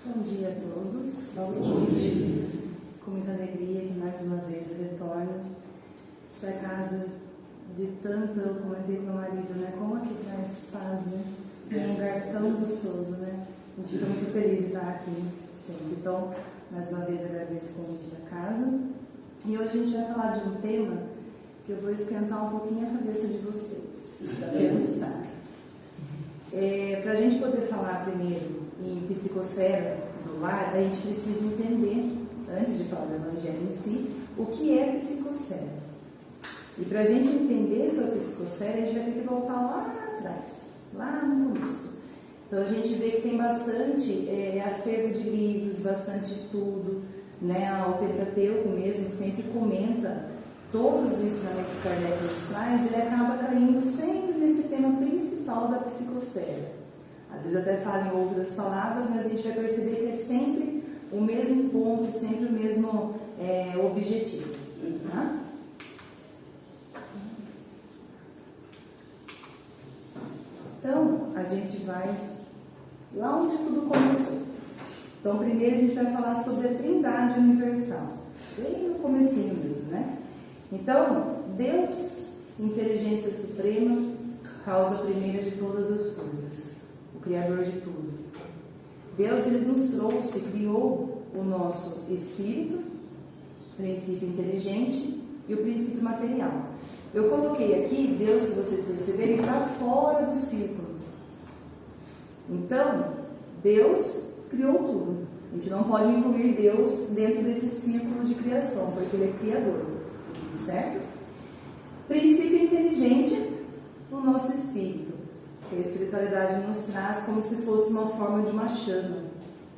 Bom dia a todos. Bom dia. Com muita alegria que mais uma vez eu retorno essa casa de tanto, eu comentei com meu marido, né? Como aqui traz paz, né? É um lugar tão gostoso, né? A gente fica muito feliz de estar aqui sempre. Então, mais uma vez agradeço o convite da casa. E hoje a gente vai falar de um tema que eu vou esquentar um pouquinho a cabeça de vocês, para pensar. Para a gente poder falar primeiro em psicosfera do lar, a gente precisa entender, antes de falar do Evangelho em si, o que é psicosfera. E para a gente entender sobre a psicosfera, a gente vai ter que voltar lá atrás, lá no começo. Então a gente vê que tem bastante acervo de livros, bastante estudo, né? O Pentateuco mesmo sempre comenta todos os ensinamentos que Kardec nos traz, ele acaba caindo sempre nesse tema principal da psicosfera. Às vezes até fala em outras palavras, mas a gente vai perceber que é sempre o mesmo ponto, sempre o mesmo objetivo. Tá? Então, a gente vai lá onde tudo começou. Então, primeiro a gente vai falar sobre a Trindade Universal, bem no comecinho mesmo, né? Então, Deus, inteligência suprema, causa primeira de todas as coisas, o Criador de tudo. Deus, ele nos trouxe, criou o nosso espírito, princípio inteligente e o princípio material. Eu coloquei aqui, Deus, se vocês perceberem, está fora do círculo. Então, Deus criou tudo. A gente não pode incluir Deus dentro desse círculo de criação, porque ele é criador. Certo? Princípio inteligente, o nosso espírito, que a espiritualidade nos traz como se fosse uma forma de uma chama.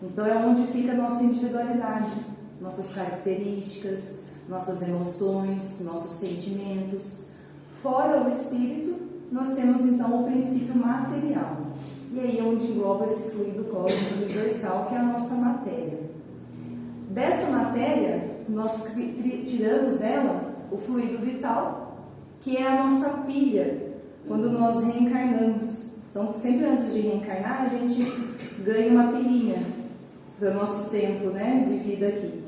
Então é onde fica a nossa individualidade, nossas características, nossas emoções, nossos sentimentos. Fora o espírito, nós temos então o princípio material. E aí é onde engloba esse fluido cósmico universal, que é a nossa matéria. Dessa matéria, nós tiramos dela o fluido vital, que é a nossa pilha, quando nós reencarnamos. Então, sempre antes de reencarnar, a gente ganha uma pilinha do nosso tempo, né, de vida aqui.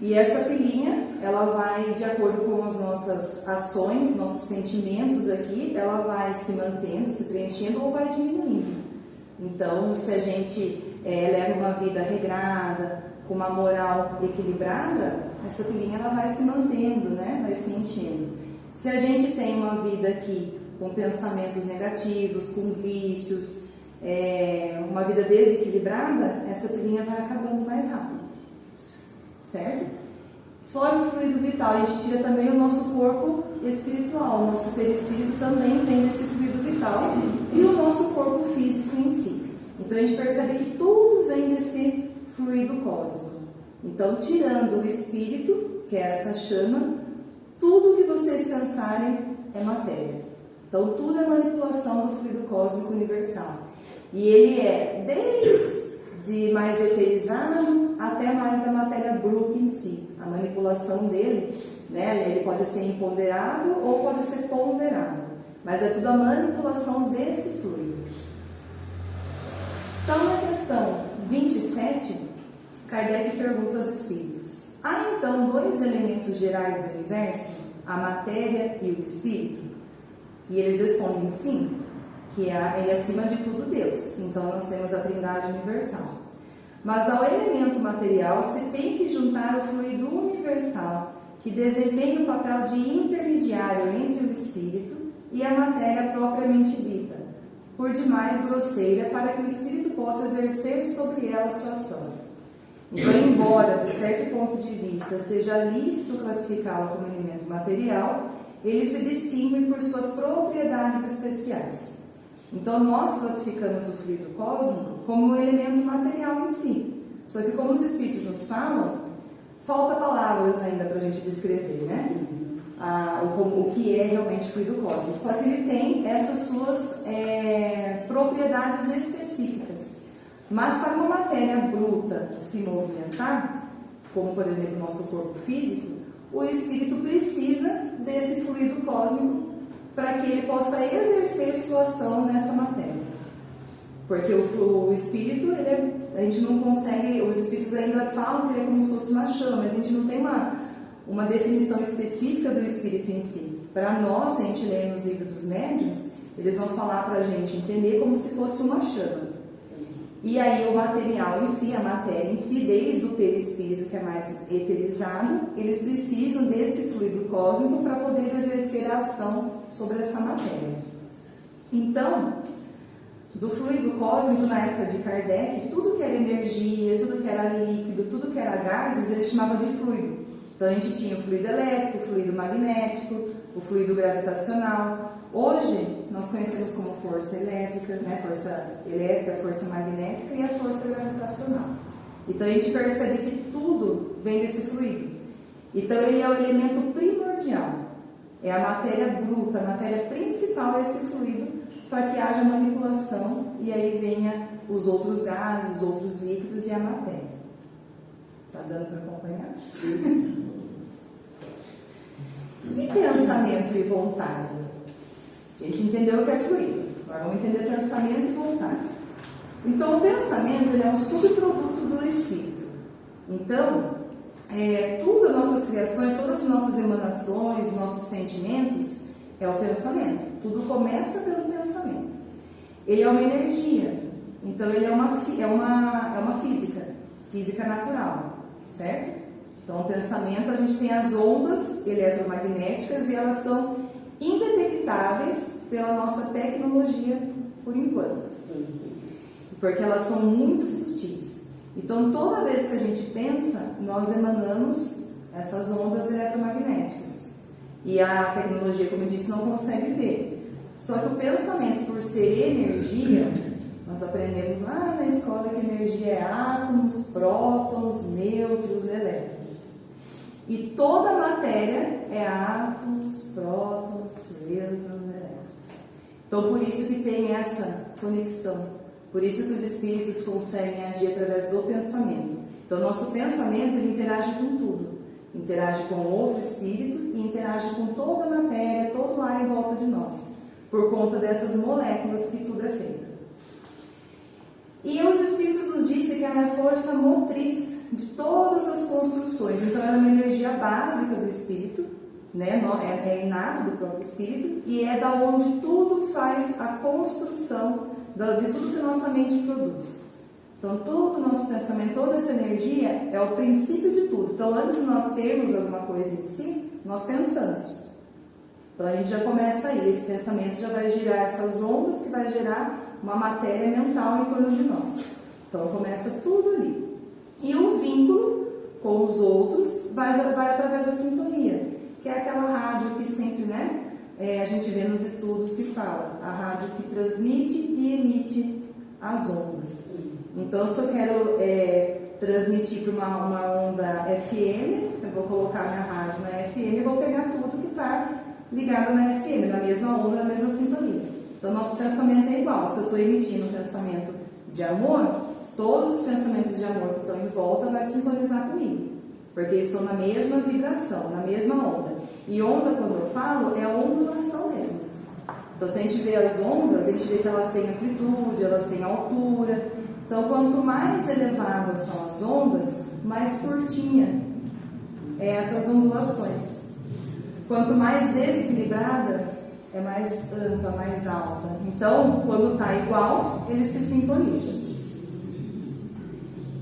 E essa pilinha, ela vai, de acordo com as nossas ações, nossos sentimentos aqui, ela vai se mantendo, se preenchendo ou vai diminuindo. Então, se a gente leva uma vida regrada, com uma moral equilibrada, essa pilinha ela vai se mantendo, né? Vai se enchendo. Se a gente tem uma vida aqui com pensamentos negativos, com vícios, uma vida desequilibrada, essa pilinha vai acabando mais rápido. Certo? Fora o fluido vital, a gente tira também o nosso corpo espiritual. O nosso perispírito também tem esse fluido vital e o nosso corpo físico em si. Então a gente percebe que tudo vem desse fluido cósmico. Então, tirando o espírito, que é essa chama, tudo que vocês pensarem é matéria. Então, tudo é manipulação do fluido cósmico universal. E ele é desde mais eterizado até mais a matéria bruta em si. A manipulação dele, né, ele pode ser imponderável ou pode ser ponderável. Mas é tudo a manipulação desse fluido. 27, Kardec pergunta aos espíritos: há então dois elementos gerais do universo, a matéria e o espírito? E eles respondem sim, que é acima de tudo Deus. Então nós temos a Trindade universal. Mas ao elemento material se tem que juntar o fluido universal, que desempenha o papel de intermediário entre o espírito e a matéria propriamente dita, por demais grosseira, para que o espírito possa exercer sobre ela sua ação. Então, embora de certo ponto de vista seja lícito classificá-lo como elemento material, ele se distingue por suas propriedades especiais. Então, nós classificamos o fluido cósmico como um elemento material em si. Só que, como os espíritos nos falam, falta palavras ainda para a gente descrever, né? O que é realmente fluido cósmico. Só que ele tem essas suas propriedades específicas. Mas para uma matéria bruta se movimentar, como por exemplo o nosso corpo físico, o espírito precisa desse fluido cósmico para que ele possa exercer sua ação nessa matéria. Porque o espírito, a gente não consegue, os espíritos ainda falam que ele é como se fosse uma chama, mas a gente não tem uma definição específica do espírito em si. Para nós, se a gente lê nos livros dos médiuns, eles vão falar para a gente entender como se fosse uma chama. E aí o material em si, a matéria em si, desde o perispírito, que é mais eterizado, eles precisam desse fluido cósmico para poder exercer a ação sobre essa matéria. Então, do fluido cósmico na época de Kardec, tudo que era energia, tudo que era líquido, tudo que era gases, eles chamavam de fluido. Então a gente tinha o fluido elétrico, o fluido magnético, o fluido gravitacional. Hoje nós conhecemos como força elétrica, né? Força elétrica, força magnética e a força gravitacional. Então a gente percebe que tudo vem desse fluido. Então ele é o elemento primordial, é a matéria bruta, a matéria principal é esse fluido, para que haja manipulação e aí venha os outros gases, os outros líquidos e a matéria. Tá dando para acompanhar? E pensamento e vontade? A gente entendeu o que é fluido, agora vamos entender pensamento e vontade. Então, o pensamento ele é um subproduto do espírito. Então, tudo as nossas criações, todas as nossas emanações, nossos sentimentos, é o pensamento. Tudo começa pelo pensamento. Ele é uma energia, então ele é uma física natural, certo? Então, o pensamento, a gente tem as ondas eletromagnéticas e elas são indetectáveis pela nossa tecnologia por enquanto, porque elas são muito sutis. Então, toda vez que a gente pensa, nós emanamos essas ondas eletromagnéticas. E a tecnologia, como eu disse, não consegue ver. Só que o pensamento, por ser energia, nós aprendemos lá na escola que energia é átomos, prótons, nêutrons, elétrons. E toda matéria é átomos, prótons, nêutrons, elétrons. Então, por isso que tem essa conexão. Por isso que os espíritos conseguem agir através do pensamento. Então, nosso pensamento ele interage com tudo. Interage com outro espírito e interage com toda a matéria, todo o ar em volta de nós, por conta dessas moléculas que tudo é feito. E os espíritos nos dizem que ela é a força motriz de todas as construções. Então, ela é uma energia básica do espírito, né? É inato do próprio espírito e é da onde tudo faz a construção de tudo que nossa mente produz. Então, todo o nosso pensamento, toda essa energia é o princípio de tudo. Então, antes de nós termos alguma coisa em si, nós pensamos. Então, a gente já começa aí. Esse pensamento já vai girar essas ondas que vai gerar uma matéria mental em torno de nós. Então, começa tudo ali. E o vínculo com os outros vai através da sintonia, que é aquela rádio que sempre, né, a gente vê nos estudos que fala, a rádio que transmite e emite as ondas. Então, se eu quero transmitir para uma onda FM, eu vou colocar minha rádio na FM e vou pegar tudo que está ligado na FM, na mesma onda, na mesma sintonia. Então, nosso pensamento é igual. Se eu estou emitindo um pensamento de amor, todos os pensamentos de amor que estão em volta vão sintonizar comigo, porque estão na mesma vibração, na mesma onda. E onda, quando eu falo, é a ondulação mesmo. Então, se a gente vê as ondas, a gente vê que elas têm amplitude, elas têm altura. Então, quanto mais elevadas são as ondas, mais curtinha é essas ondulações. Quanto mais desequilibrada, é mais ampla, mais alta. Então, quando está igual, eles se sintonizam.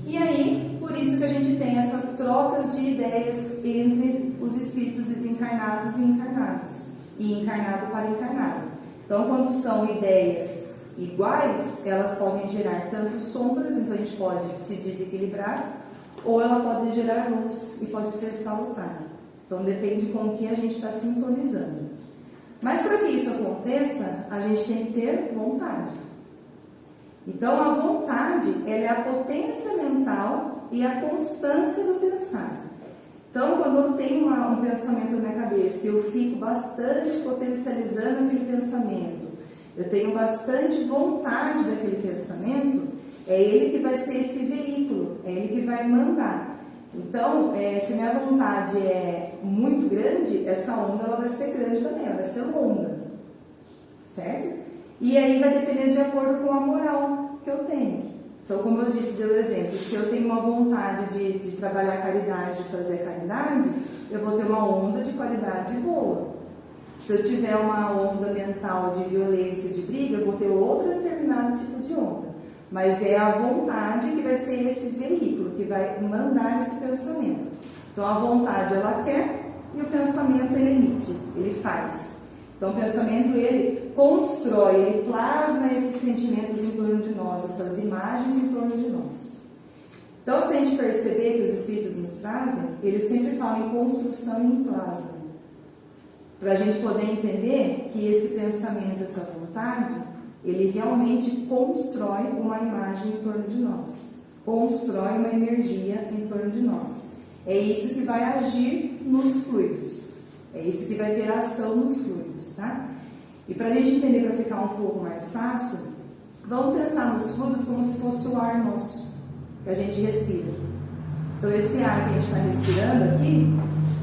E aí, por isso que a gente tem essas trocas de ideias entre os espíritos desencarnados e encarnados, e encarnado para encarnado. Então, quando são ideias iguais, elas podem gerar tanto sombras, então a gente pode se desequilibrar, ou ela pode gerar luz e pode ser salutar. Então, depende com o que a gente está sintonizando. Mas para que isso aconteça, a gente tem que ter vontade. Então, a vontade, ela é a potência mental e a constância do pensar. Então, quando eu tenho um pensamento na minha cabeça e eu fico bastante potencializando aquele pensamento, eu tenho bastante vontade daquele pensamento, é ele que vai ser esse veículo, é ele que vai mandar. Então, se minha vontade é muito grande, essa onda ela vai ser grande também, ela vai ser longa, certo? E aí vai depender de acordo com a moral que eu tenho. Então, como eu disse, deu exemplo, se eu tenho uma vontade de trabalhar caridade, de fazer caridade, eu vou ter uma onda de qualidade boa. Se eu tiver uma onda mental de violência, de briga, eu vou ter outro determinado tipo de onda. Mas é a vontade que vai ser esse veículo, que vai mandar esse pensamento. Então, a vontade, ela quer, e o pensamento, ele emite, ele faz. Então, o pensamento, ele constrói, ele plasma esses sentimentos em torno de nós, essas imagens em torno de nós. Então, se a gente perceber que os Espíritos nos trazem, eles sempre falam em construção e em plasma. Para a gente poder entender que esse pensamento, essa vontade, ele realmente constrói uma imagem em torno de nós, constrói uma energia em torno de nós. É isso que vai agir nos fluidos, é isso que vai ter ação nos fluidos, tá? E para a gente entender, para ficar um pouco mais fácil, vamos pensar nos fluidos como se fosse o ar nosso, que a gente respira. Então, esse ar que a gente está respirando aqui,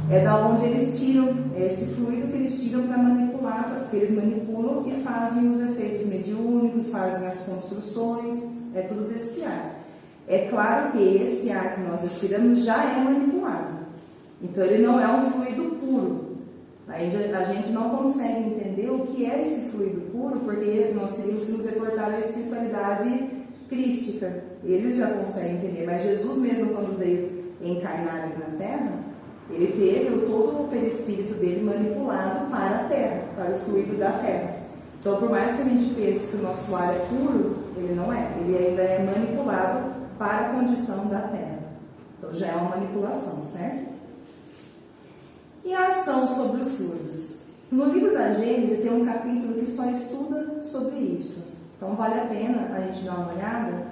é da onde eles tiram, é esse fluido que eles tiram para manipular, porque eles manipulam e fazem os efeitos mediúnicos, fazem as construções, é tudo desse ar. É claro que esse ar que nós respiramos já é manipulado, então ele não é um fluido puro. A gente não consegue entender o que é esse fluido puro, porque nós teríamos que nos reportar à espiritualidade crística. Eles já conseguem entender, mas Jesus mesmo, quando veio encarnar aqui na Terra, ele teve todo o perispírito dele manipulado para a Terra, para o fluido da Terra. Então, por mais que a gente pense que o nosso ar é puro, ele não é. Ele ainda é manipulado para a condição da Terra. Então, já é uma manipulação, certo? E a ação sobre os fluidos? No livro da Gênesis tem um capítulo que só estuda sobre isso. Então, vale a pena a gente dar uma olhada,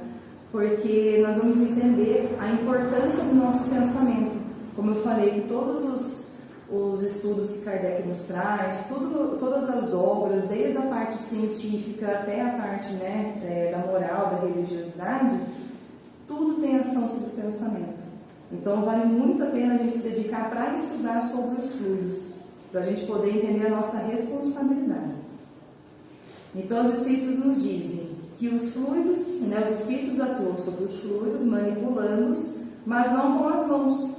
porque nós vamos entender a importância do nosso pensamento. Como eu falei, que todos os estudos que Kardec nos traz, todas as obras, desde a parte científica até a parte da moral, da religiosidade, tudo tem ação sobre o pensamento. Então, vale muito a pena a gente se dedicar para estudar sobre os fluidos, para a gente poder entender a nossa responsabilidade. Então, os Espíritos nos dizem que os fluidos, os Espíritos atuam sobre os fluidos, manipulando-os, mas não com as mãos.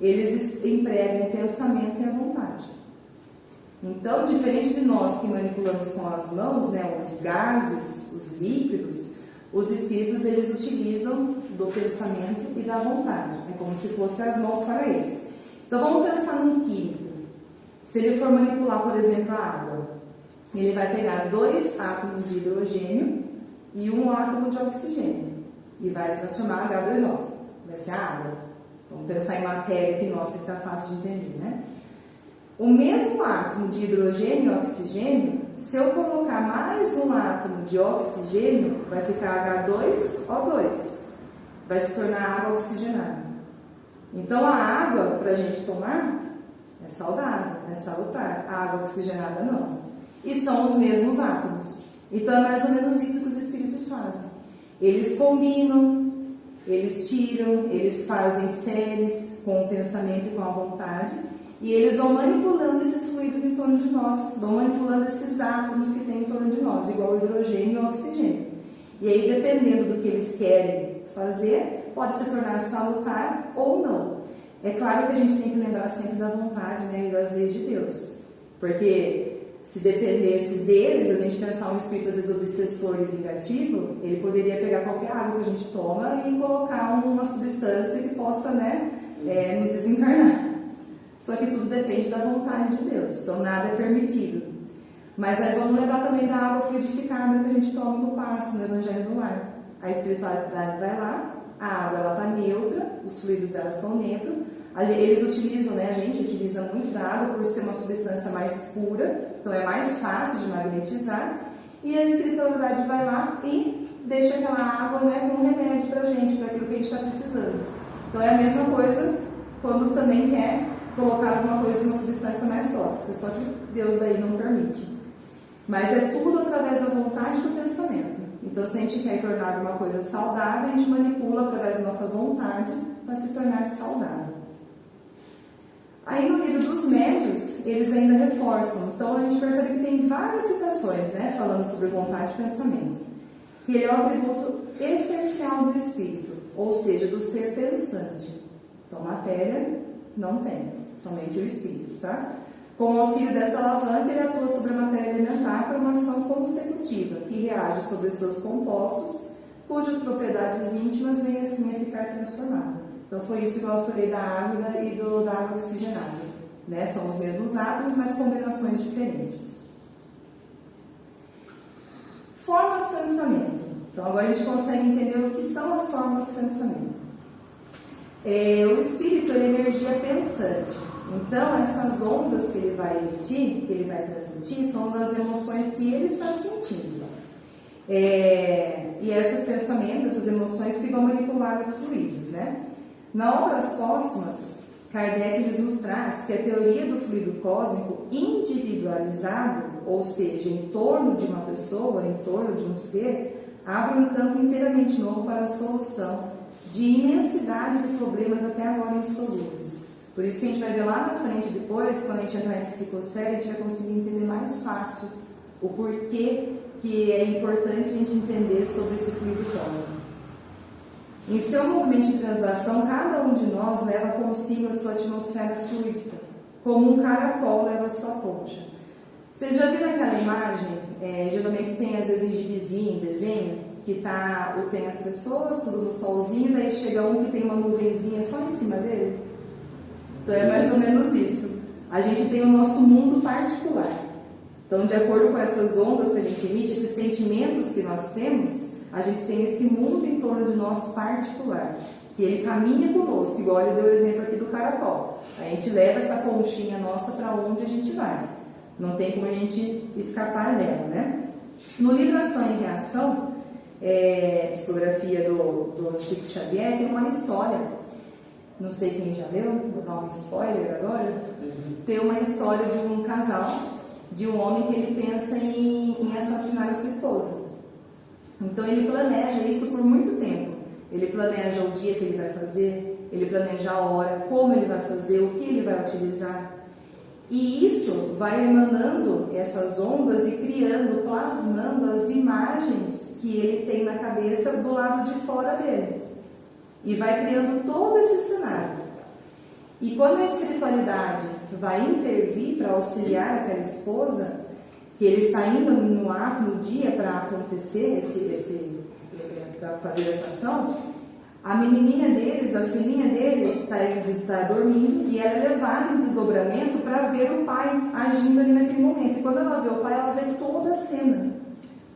Eles empregam o pensamento e a vontade. Então, diferente de nós que manipulamos com as mãos, os gases, os líquidos, os espíritos eles utilizam do pensamento e da vontade. É como se fossem as mãos para eles. Então, vamos pensar num químico. Se ele for manipular, por exemplo, a água, ele vai pegar 2 átomos de hidrogênio e 1 átomo de oxigênio e vai transformar H2O. Vai ser a água. Vamos pensar em matéria que nossa está fácil de entender, né? O mesmo átomo de hidrogênio e oxigênio, se eu colocar mais 1 átomo de oxigênio, vai ficar H2O2. Vai se tornar água oxigenada. Então, a água, para a gente tomar, é saudável, é salutar. A água oxigenada, não. E são os mesmos átomos. Então, é mais ou menos isso que os espíritos fazem. Eles combinam, eles tiram, eles fazem séries com o pensamento e com a vontade, e eles vão manipulando esses fluidos em torno de nós, vão manipulando esses átomos que tem em torno de nós, igual o hidrogênio e o oxigênio. E aí, dependendo do que eles querem fazer, pode se tornar salutar ou não. É claro que a gente tem que lembrar sempre da vontade, né, e das leis de Deus, porque se dependesse deles, a gente pensar um espírito às vezes obsessor e vingativo, ele poderia pegar qualquer água que a gente toma e colocar uma substância que possa, né, nos desencarnar. Só que tudo depende da vontade de Deus, então nada é permitido. Mas aí vamos lembrar também da água fluidificada que a gente toma no passe, no Evangelho do Lar. A espiritualidade vai lá, a água ela está neutra, os fluidos dela estão dentro. Eles utilizam, né, a gente utiliza muito da água por ser uma substância mais pura, então é mais fácil de magnetizar. E a espiritualidade vai lá e deixa aquela água, né, como remédio para a gente, para aquilo que a gente está precisando. Então é a mesma coisa quando também quer colocar alguma coisa em uma substância mais tóxica, só que Deus daí não permite. Mas é tudo através da vontade do pensamento. Então, se a gente quer tornar uma coisa saudável, a gente manipula através da nossa vontade para se tornar saudável. Aí no livro dos médios, eles ainda reforçam. Então, a gente percebe que tem várias citações, né, falando sobre vontade e pensamento. Que ele é o atributo essencial do espírito, ou seja, do ser pensante. Então, matéria não tem, somente o espírito, tá? Com o auxílio dessa alavanca, ele atua sobre a matéria alimentar por uma ação consecutiva, que reage sobre os seus compostos, cujas propriedades íntimas vêm assim a ficar transformadas. Então foi isso que eu falei da água e da água oxigenada, né? São os mesmos átomos, mas combinações diferentes. Formas de pensamento. Então agora a gente consegue entender o que são as formas de pensamento. O espírito é energia pensante. Então, essas ondas que ele vai emitir, que ele vai transmitir, são das emoções que ele está sentindo. E esses pensamentos, essas emoções que vão manipular os fluidos, né? Na Obras Póstumas, Kardec nos traz que a teoria do fluido cósmico individualizado, ou seja, em torno de uma pessoa, em torno de um ser, abre um campo inteiramente novo para a solução de imensidade de problemas até agora insolúveis. Por isso que a gente vai ver lá na frente depois, quando a gente entrar em psicosfera, a gente vai conseguir entender mais fácil o porquê que é importante a gente entender sobre esse fluido cósmico. Em seu movimento de translação, cada um de nós leva consigo a sua atmosfera fluídica, como um caracol leva a sua concha. Vocês já viram aquela imagem? Geralmente tem às vezes em gibizinho, em desenho, que tem as pessoas, tudo no solzinho, daí chega um que tem uma nuvenzinha só em cima dele. Então é mais ou menos isso. A gente tem o nosso mundo particular. Então, de acordo com essas ondas que a gente emite, esses sentimentos que nós temos, a gente tem esse mundo em torno de nós particular, que ele caminha conosco, igual ele deu o exemplo aqui do caracol. A gente leva essa conchinha nossa para onde a gente vai. Não tem como a gente escapar dela, né? No livro Ação e Reação, psicografia do Chico Xavier, tem uma história. Não sei quem já leu, vou dar um spoiler agora. Tem uma história de um casal, de um homem que ele pensa em assassinar a sua esposa. Então ele planeja isso por muito tempo. Ele planeja o dia que ele vai fazer, ele planeja a hora, como ele vai fazer, o que ele vai utilizar. E isso vai emanando essas ondas e criando, plasmando as imagens que ele tem na cabeça do lado de fora dele. E vai criando todo esse cenário. E quando a espiritualidade vai intervir para auxiliar aquela esposa, que ele está indo no ato, no dia para acontecer, para fazer essa ação, a menininha deles, a filhinha deles está dormindo e ela é levada em desdobramento para ver o pai agindo ali naquele momento. E quando ela vê o pai, ela vê toda a cena.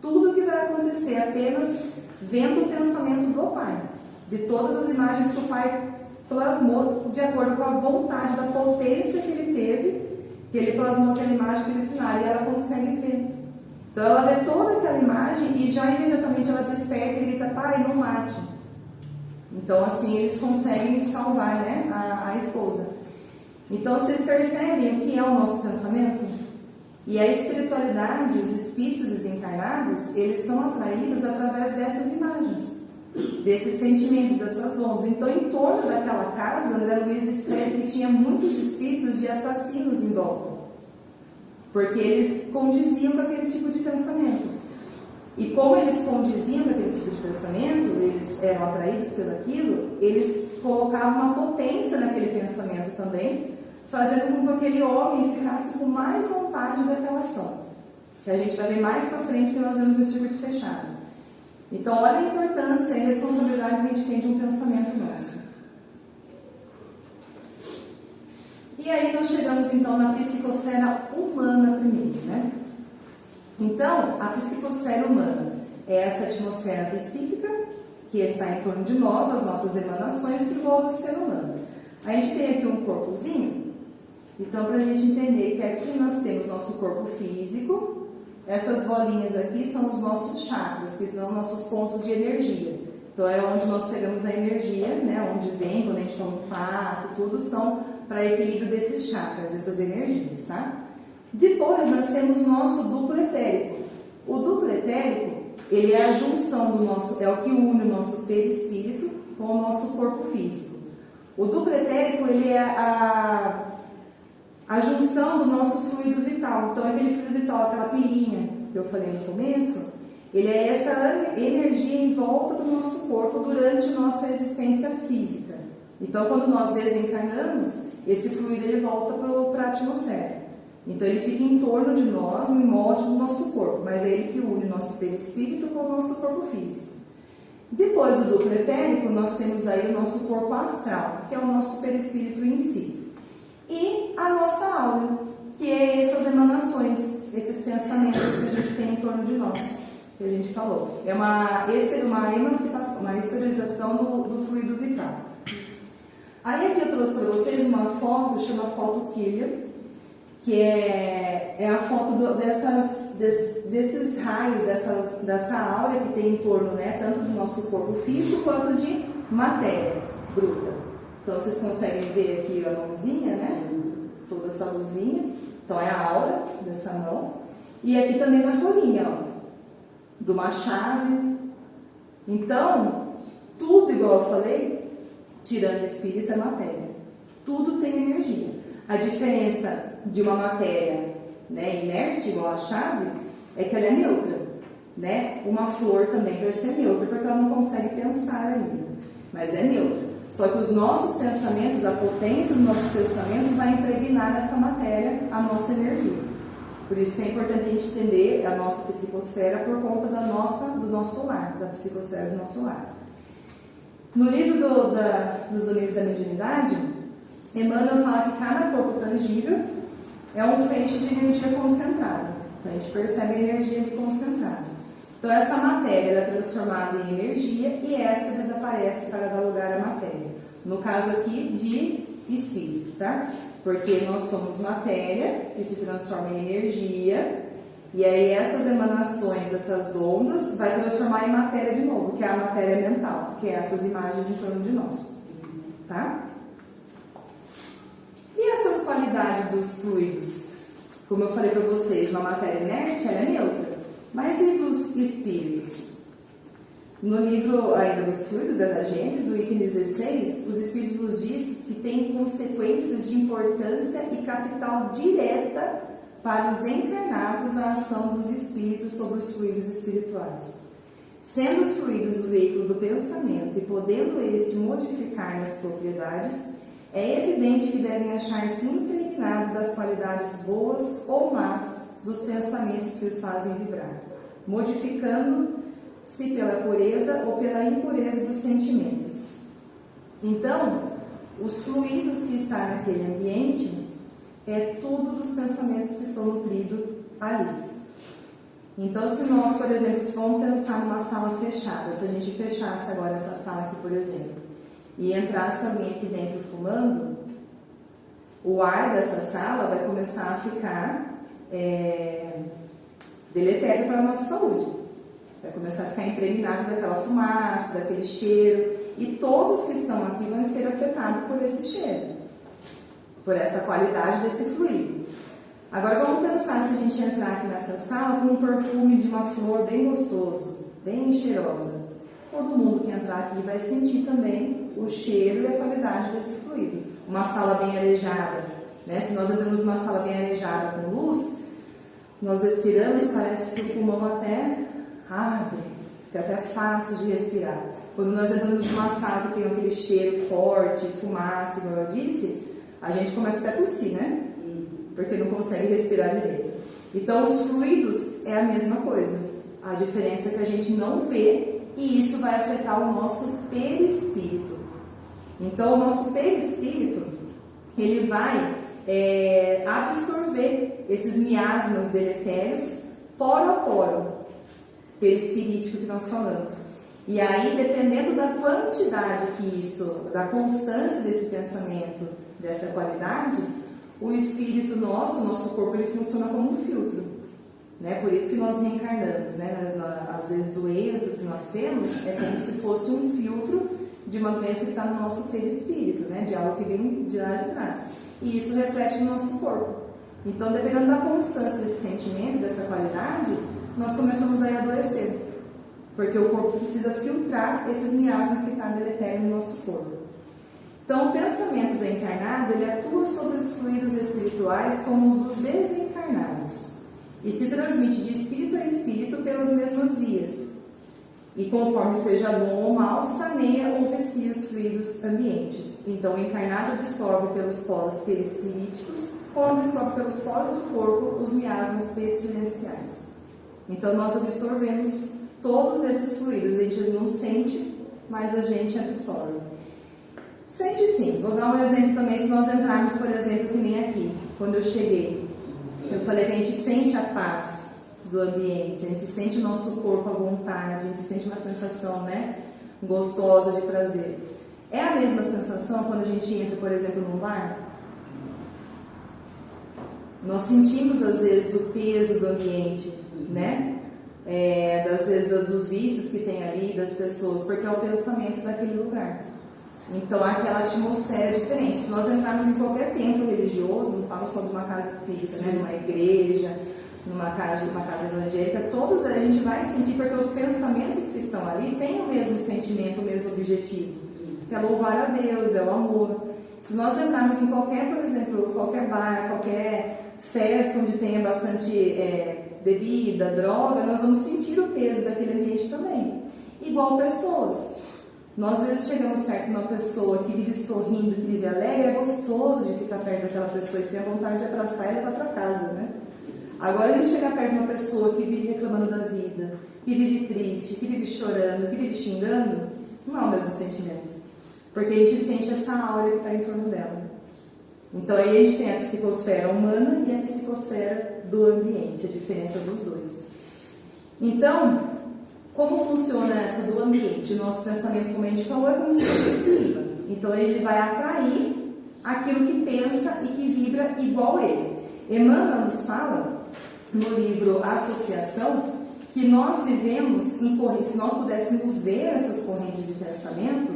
Tudo o que vai acontecer, apenas vendo o pensamento do pai. De todas as imagens que o pai plasmou de acordo com a vontade, da potência que ele teve, que ele plasmou aquela imagem, aquele cenário, e ela consegue ver. Então ela vê toda aquela imagem e já imediatamente ela desperta e grita: pai, não mate. Então assim eles conseguem salvar, né, a esposa. Então vocês percebem o que é o nosso pensamento? E a espiritualidade, os espíritos desencarnados, eles são atraídos através dessas imagens. desses sentimentos, dessas ondas. Então, em torno daquela casa, André Luiz escreve que tinha muitos espíritos de assassinos em volta, porque eles condiziam com aquele tipo de pensamento. E como eles condiziam com aquele tipo de pensamento, eles eram atraídos pelo aquilo, eles colocavam uma potência naquele pensamento também, fazendo com que aquele homem ficasse com mais vontade daquela ação. Que a gente vai ver mais para frente que nós vemos no circuito fechado. Então, olha a importância e a responsabilidade que a gente tem de um pensamento nosso. E aí nós chegamos então na psicosfera humana primeiro, né? Então, a psicosfera humana é essa atmosfera psíquica que está em torno de nós, as nossas emanações que envolvem o ser humano. A gente tem aqui um corpozinho, então para a gente entender que aqui nós temos nosso corpo físico, essas bolinhas aqui são os nossos chakras, que são nossos pontos de energia. Então é onde nós pegamos a energia, né? Onde vem, quando a gente toma um passe, tudo são para equilíbrio desses chakras, dessas energias, tá? Depois nós temos o nosso duplo etérico. O duplo etérico, ele é a junção do nosso, é o que une o nosso perispírito com o nosso corpo físico. O duplo etérico, ele é a junção do nosso fluido vital. Então, aquele fluido vital, aquela pilinha que eu falei no começo, ele é essa energia em volta do nosso corpo durante nossa existência física. Então, quando nós desencarnamos, esse fluido ele volta para a atmosfera. Então, ele fica em torno de nós, no molde do nosso corpo, mas é ele que une o nosso perispírito com o nosso corpo físico. Depois do duplo etérico, nós temos aí o nosso corpo astral, que é o nosso perispírito em si. E a nossa aura, que é essas emanações, esses pensamentos que a gente tem em torno de nós, que a gente falou. É uma emancipação, uma esterilização do fluido vital. Aí aqui eu trouxe para vocês uma foto, chama foto Kirlian, que é a foto desses raios, dessa aura que tem em torno, né, tanto do nosso corpo físico quanto de matéria bruta. Então vocês conseguem ver aqui a mãozinha, né, toda essa luzinha. Então é a aura dessa mão. E aqui também na folhinha, ó, de uma chave. Então, tudo igual eu falei, tirando espírito é matéria. Tudo tem energia. A diferença de uma matéria, né, inerte, igual a chave, é que ela é neutra, né? Uma flor também vai ser neutra, porque ela não consegue pensar ainda, mas é neutra. Só que os nossos pensamentos, a potência dos nossos pensamentos vai impregnar nessa matéria a nossa energia. Por isso que é importante a gente entender a nossa psicosfera por conta do nosso lar, da psicosfera do nosso lar. No livro dos domínios da mediunidade, Emmanuel fala que cada corpo tangível é um feixe de energia concentrada. Então a gente percebe a energia ali concentrada. Então essa matéria ela é transformada em energia e esta desaparece para dar lugar à matéria. No caso aqui de espírito, tá? Porque nós somos matéria que se transforma em energia e aí essas emanações, essas ondas, vai transformar em matéria de novo, que é a matéria mental, que é essas imagens em torno de nós, tá? E essas qualidades dos fluidos? Como eu falei para vocês, uma matéria inerte ela é neutra. Mas e dos espíritos? No livro ainda dos fluidos, da Gênesis, o item 16, os espíritos nos diz que tem consequências de importância e capital direta para os encarnados a ação dos espíritos sobre os fluidos espirituais. Sendo os fluidos o veículo do pensamento e podendo este modificar as propriedades, é evidente que devem achar-se impregnados das qualidades boas ou más dos pensamentos que os fazem vibrar, modificando-se pela pureza ou pela impureza dos sentimentos. Então, os fluidos que estão naquele ambiente é tudo dos pensamentos que são nutridos ali. Então, se nós, por exemplo, vamos pensar numa sala fechada, se a gente fechasse agora essa sala aqui, por exemplo, e entrasse alguém aqui dentro fumando, o ar dessa sala vai começar a ficar deletério para a nossa saúde. Vai começar a ficar impregnado daquela fumaça, daquele cheiro, e todos que estão aqui vão ser afetados por esse cheiro, por essa qualidade desse fluido. Agora vamos pensar se a gente entrar aqui nessa sala com um perfume de uma flor bem gostoso, bem cheirosa. todo mundo que entrar aqui vai sentir também o cheiro e a qualidade desse fluido. Uma sala bem arejada, né? Se nós entramos numa sala bem arejada com luz, nós respiramos, parece que o pulmão até abre, fica até fácil de respirar. Quando nós entramos numa sala que tem aquele cheiro forte, fumaça, como eu disse, a gente começa até a tossir, né? Porque não consegue respirar direito. Então, os fluidos é a mesma coisa. A diferença é que a gente não vê e isso vai afetar o nosso perispírito. Então, o nosso perispírito, ele vai absorver esses miasmas deletérios poro a poro, perispirítico que nós falamos. E aí, dependendo da quantidade que isso, da constância desse pensamento, dessa qualidade, o espírito nosso, o nosso corpo, ele funciona como um filtro, né? Por isso que nós reencarnamos, né? Às vezes doenças que nós temos é como se fosse um filtro de uma doença que está no nosso perispírito, né? De algo que vem de lá de trás. E isso reflete no nosso corpo. Então, dependendo da constância desse sentimento, dessa qualidade, nós começamos a adoecer. Porque o corpo precisa filtrar esses miasmas que estão deletério no nosso corpo. Então, o pensamento do encarnado, ele atua sobre os fluidos espirituais como os dos desencarnados. E se transmite de espírito a espírito pelas mesmas vias. E conforme seja bom ou mal, saneia ou vicia os fluidos ambientes. Então, o encarnado absorve pelos poros perispiríticos, como absorve pelos poros do corpo os miasmas pestilenciais. Então, nós absorvemos todos esses fluidos. A gente não sente, mas a gente absorve. Sente sim. Vou dar um exemplo também, se nós entrarmos, por exemplo, que nem aqui, quando eu cheguei. Eu falei que a gente sente a paz do ambiente, a gente sente o nosso corpo à vontade, a gente sente uma sensação, né, gostosa de prazer. É a mesma sensação quando a gente entra, por exemplo, num bar? Nós sentimos, às vezes, o peso do ambiente, né? Às vezes, dos vícios que tem ali, das pessoas, porque é o pensamento daquele lugar. Então, aquela atmosfera é diferente. Se nós entrarmos em qualquer templo religioso, não falo só de uma casa espírita, né? Numa igreja, numa casa evangélica, todos a gente vai sentir, porque os pensamentos que estão ali têm o mesmo sentimento, o mesmo objetivo, que é louvar a Deus, é o amor. Se nós entrarmos em qualquer, por exemplo, qualquer bar, qualquer festa onde tenha bastante bebida, droga, nós vamos sentir o peso daquele ambiente também. Igual pessoas. Nós, às vezes, chegamos perto de uma pessoa que vive sorrindo, que vive alegre, é gostoso de ficar perto daquela pessoa e ter a vontade de abraçar e levar para casa, né? Agora, a gente chegar perto de uma pessoa que vive reclamando da vida, que vive triste, que vive chorando, que vive xingando, não é o mesmo sentimento. Porque a gente sente essa aura que está em torno dela. Então, aí a gente tem a psicosfera humana e a psicosfera do ambiente, a diferença dos dois. Então, como funciona essa do ambiente? O nosso pensamento, como a gente falou, é como se fosse saliva. Então, ele vai atrair aquilo que pensa e que vibra igual a ele. Emmanuel nos fala, no livro Associação, que nós vivemos em correntes, se nós pudéssemos ver essas correntes de pensamento,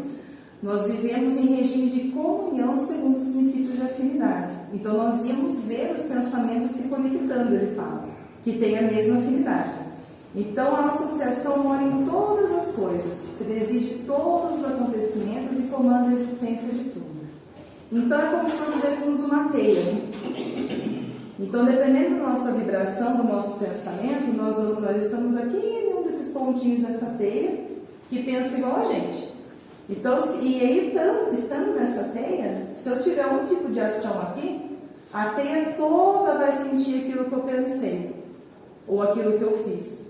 nós vivemos em regime de comunhão segundo os princípios de afinidade. Então, nós íamos ver os pensamentos se conectando, ele fala, que tem a mesma afinidade. Então, a associação mora em todas as coisas, preside todos os acontecimentos e comanda a existência de tudo. Então, é como se nós estivéssemos numa teia. Então, dependendo da nossa vibração, do nosso pensamento, nós estamos aqui em um desses pontinhos dessa teia que pensa igual a gente. Então, estando nessa teia, se eu tiver um tipo de ação aqui, a teia toda vai sentir aquilo que eu pensei, ou aquilo que eu fiz.